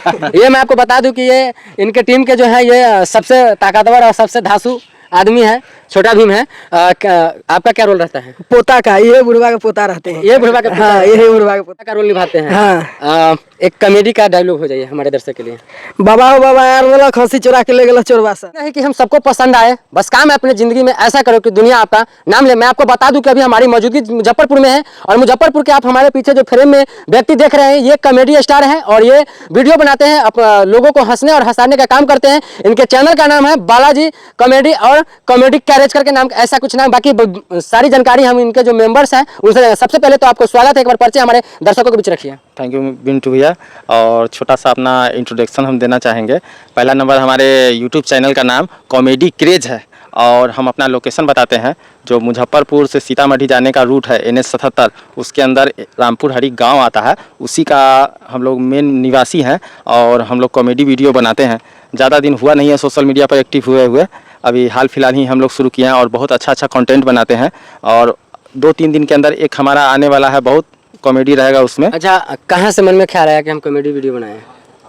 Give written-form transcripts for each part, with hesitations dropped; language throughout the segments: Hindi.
ये मैं आपको बता दूं कि ये इनके टीम के जो है ये सबसे ताकतवर और सबसे धांसू आदमी है, छोटा भीम है। आपका क्या रोल रहता है? पोता का, ये बुढ़वा का पोता रहते हैं। ये बुढ़वा का पोता, हाँ, ये बुढ़वा का पोता का रोल निभाते हैं। हाँ। एक कॉमेडी का डायलॉग हो जाइए हमारे दर्शक के लिए। बाबा हो बाबा यार बोला खसी चुरा के ले गया चोरवा सा। नहीं कि हम सबको पसंद आए, बस काम है अपने जिंदगी में ऐसा करो कि दुनिया आपका नाम ले। मैं आपको बता दूं कि अभी हमारी मौजूदगी मुजफ्फरपुर में है और मुजफ्फरपुर के आप हमारे पीछे जो फ्रेम में व्यक्ति देख रहे हैं ये कॉमेडी स्टार हैं और ये वीडियो बनाते हैं, लोगों को हंसने और हंसाने का काम करते हैं। इनके चैनल का नाम है बालाजी कॉमेडी और कॉमेडी कैरेज करके नाम, ऐसा कुछ नाम। बाकी सारी जानकारी हम इनके जो मेंबर्स हैं उनसे। सबसे पहले तो आपको स्वागत है, एक बार परिचय हमारे दर्शकों के बीच रखिए। थैंक यू बिंटू भैया। और छोटा सा अपना इंट्रोडक्शन हम देना चाहेंगे। पहला नंबर हमारे यूट्यूब चैनल का नाम कॉमेडी क्रेज है और हम अपना लोकेशन बताते हैं। जो मुजफ्फरपुर से सीतामढ़ी जाने का रूट है NH 77, उसके अंदर रामपुर हरी गांव आता है, उसी का हम लोग मेन निवासी हैं और हम लोग कॉमेडी वीडियो बनाते हैं। ज़्यादा दिन हुआ नहीं है सोशल मीडिया पर एक्टिव हुए, अभी हाल फिलहाल ही हम लोग शुरू किए हैं और बहुत अच्छा कंटेंट बनाते हैं। और 2-3 दिन के अंदर एक हमारा आने वाला है, बहुत कॉमेडी रहेगा उसमें। अच्छा, कहाँ से मन में ख्याल आया कि हम कॉमेडी वीडियो बनाएं?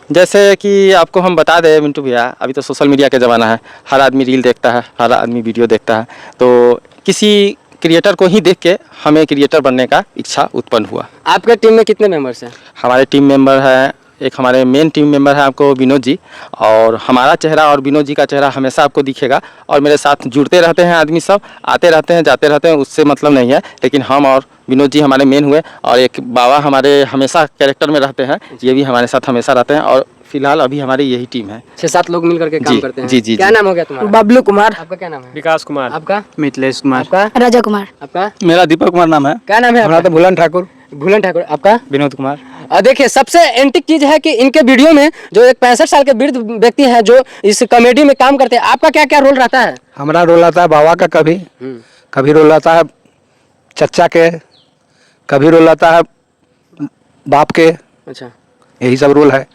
जैसे कि आपको हम बता दें मिंटू भैया, अभी तो सोशल मीडिया का ज़माना है, हर आदमी रील देखता है, हर आदमी वीडियो देखता है, तो किसी क्रिएटर को ही देख के हमें क्रिएटर बनने का इच्छा उत्पन्न हुआ। आपके टीम में कितने मेंबर्स हैं? हमारे टीम मेंबर है, एक हमारे मेन टीम मेंबर है आपको विनोद जी, और हमारा चेहरा और विनोद जी का चेहरा हमेशा आपको दिखेगा और मेरे साथ जुड़ते रहते हैं आदमी सब, आते रहते हैं जाते रहते हैं, उससे मतलब नहीं है। लेकिन हम और विनोद जी हमारे मेन हुए और एक बाबा हमारे हमेशा कैरेक्टर में रहते हैं, ये भी हमारे साथ हमेशा रहते हैं और फिलहाल अभी हमारी यही टीम है। 6-7 लोग मिल करके काम करते हैं। जी जी। क्या नाम हो गया तुम्हारा? बबलू कुमार। आपका क्या नाम है? विकास कुमार। आपका? मिथिलेश कुमार। आपका? राजा कुमार। आपका? मेरा दीपक कुमार नाम है। क्या नाम है आपका? भूलन ठाकुर। भूलन ठाकुर। आपका? विनोद कुमार। देखिए, सबसे एंटिक चीज है कि इनके वीडियो में जो एक 65 साल के वृद्ध व्यक्ति हैं जो इस कॉमेडी में काम करते हैं, आपका क्या क्या रोल रहता है? हमारा रोल आता है बाबा का, कभी रोल आता है चच्चा के, कभी रोल आता है बाप के। अच्छा, यही सब रोल है।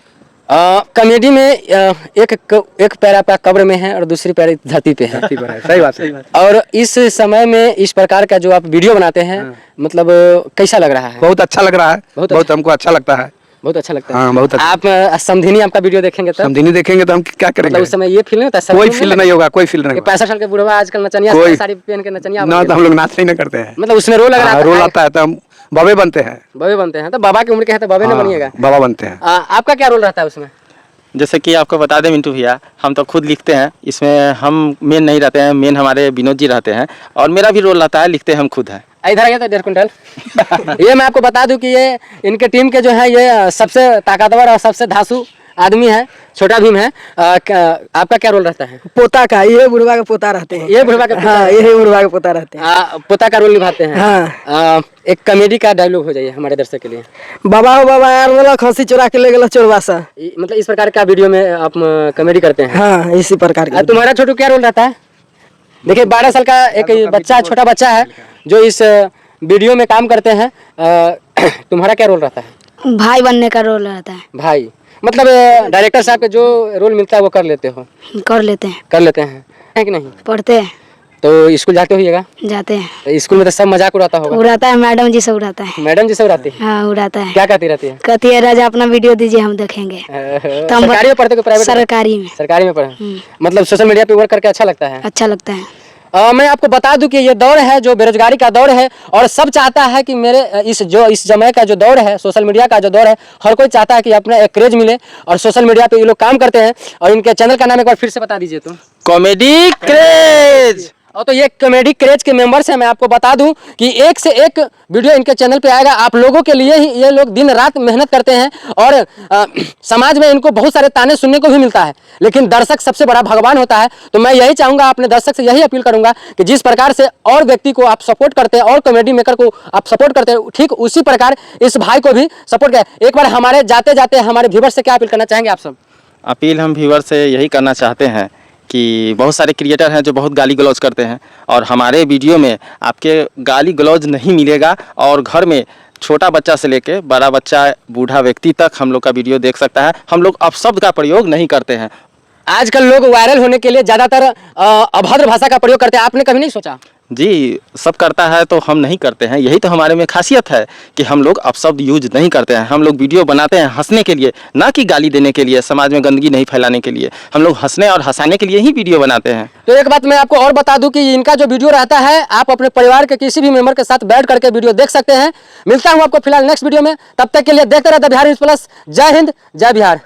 कॉमेडी में एक पैर आपका कब्र में है और दूसरी पैर धरती पे है। सही बात है। और इस समय में इस प्रकार का जो आप वीडियो बनाते हैं, मतलब कैसा लग रहा है? बहुत अच्छा लग रहा है, बहुत हमको अच्छा लगता है। बहुत अच्छा लगता है। हाँ, बहुत अच्छा। आप समधिनी आपका वीडियो देखेंगे तो समझिनी देखेंगे तो हम क्या करेंगे? मतलब उस समय ये फील नहीं होता? कोई फील नहीं होगा, कोई फील नहीं होगा। 65 साल के बुढ़वा आजकल नचनिया साड़ी पहन के नचनिया ना, तो हम लोग नाच नहीं करते हैं। मतलब उसमें रोल लगा रोल आता है तो हम बाबे बनते हैं। बाबे बनते हैं, तो बाबा की उम्र के है तो बाबे ना बनिएगा, बाबा बनते हैं। आपका क्या रोल रहता है उसमें? जैसे कि आपको बता दें मिंटू भैया, हम तो खुद लिखते हैं, इसमें हम मेन नहीं रहते हैं, मेन हमारे विनोद जी रहते हैं और मेरा भी रोल रहता है, लिखते हम खुद हैं। इधर आ गया था 1.5 क्विंटल। ये मैं आपको बता दूं कि ये इनके टीम के जो है ये सबसे ताकतवर और सबसे धांसू आदमी है, छोटा भीम है। आपका क्या रोल रहता है? पोता का, ये बुढ़वा का पोता रहते हैं। ये बुढ़वा का पोता, हाँ, ये बुढ़वा का पोता रहते हैं। पोता का रोल निभाते हैं। हाँ। एक कॉमेडी का डायलॉग हो जाइए हमारे दर्शक के लिए। बाबा हो बाबा यार बोला खसी चुरा के ले गया चोरवा सा। मतलब इस प्रकार का वीडियो में आप कॉमेडी करते हैं? हाँ, इसी प्रकार का। तुम्हारा छोटू क्या रोल रहता है? देखिए, 12 साल का एक बच्चा, छोटा बच्चा है जो इस वीडियो में काम करते हैं। तुम्हारा क्या रोल रहता है? भाई बनने का रोल रहता है। भाई मतलब डायरेक्टर साहब के जो रोल मिलता है वो कर लेते हो? कर लेते हैं। कर लेते हैं, है कि नहीं? पढ़ते हैं। तो स्कूल जाते होइएगा? जाते हैं। तो स्कूल में तो सब मजाक उड़ाता होगा? उड़ाता है, मैडम जी से उड़ाता है। मैडम जी से उड़ाती है? हाँ, उड़ाता है। क्या कहती रहती है? कहती है राजा अपना वीडियो दीजिए, हम देखेंगे। तो हम सरकारी में पढ़ते हो प्राइवेट? सरकारी में। सरकारी में पढ़े। मतलब सोशल मीडिया पे वर्क करके अच्छा लगता है? अच्छा लगता है। मैं आपको बता दूं कि ये दौर है जो बेरोजगारी का दौर है और सब चाहता है कि मेरे इस समय का जो दौर है, सोशल मीडिया का जो दौर है, हर कोई चाहता है कि अपना एक क्रेज मिले और सोशल मीडिया पे ये लोग काम करते हैं। और इनके चैनल का नाम एक बार फिर से बता दीजिए तो। Comedy craze. और तो ये कॉमेडी क्रेज के मेंबर्स हैं। मैं आपको बता दूं कि एक से एक वीडियो इनके चैनल पे आएगा। आप लोगों के लिए ही ये लोग दिन रात मेहनत करते हैं और समाज में इनको बहुत सारे ताने सुनने को भी मिलता है, लेकिन दर्शक सबसे बड़ा भगवान होता है। तो मैं यही चाहूँगा, अपने दर्शक से यही अपील करूँगा कि जिस प्रकार से और व्यक्ति को आप सपोर्ट करते हैं और कॉमेडी मेकर को आप सपोर्ट करते हैं, ठीक उसी प्रकार इस भाई को भी सपोर्ट करें। एक बार हमारे जाते जाते हमारे व्यूअर्स से क्या अपील करना चाहेंगे आप सब? अपील हम व्यूअर से यही करना चाहते हैं कि बहुत सारे क्रिएटर हैं जो बहुत गाली गलौज करते हैं और हमारे वीडियो में आपके गाली गलौज नहीं मिलेगा और घर में छोटा बच्चा से लेके बड़ा बच्चा, बूढ़ा व्यक्ति तक हम लोग का वीडियो देख सकता है। हम लोग अपशब्द का प्रयोग नहीं करते हैं। आजकल लोग वायरल होने के लिए ज़्यादातर अभद्र भाषा का प्रयोग करते हैं, आपने कभी नहीं सोचा? जी, सब करता है तो हम नहीं करते हैं, यही तो हमारे में खासियत है कि हम लोग अपशब्द यूज नहीं करते हैं। हम लोग वीडियो बनाते हैं हंसने के लिए, ना कि गाली देने के लिए, समाज में गंदगी नहीं फैलाने के लिए। हम लोग हंसने और हंसाने के लिए ही वीडियो बनाते हैं। तो एक बात मैं आपको और बता दूं कि इनका जो वीडियो रहता है आप अपने परिवार के किसी भी मेंबर के साथ बैठ करके वीडियो देख सकते हैं। मिलता हूं आपको फिलहाल नेक्स्ट वीडियो में, तब तक के लिए देखते रहते बिहार न्यूज़ प्लस। जय हिंद, जय बिहार।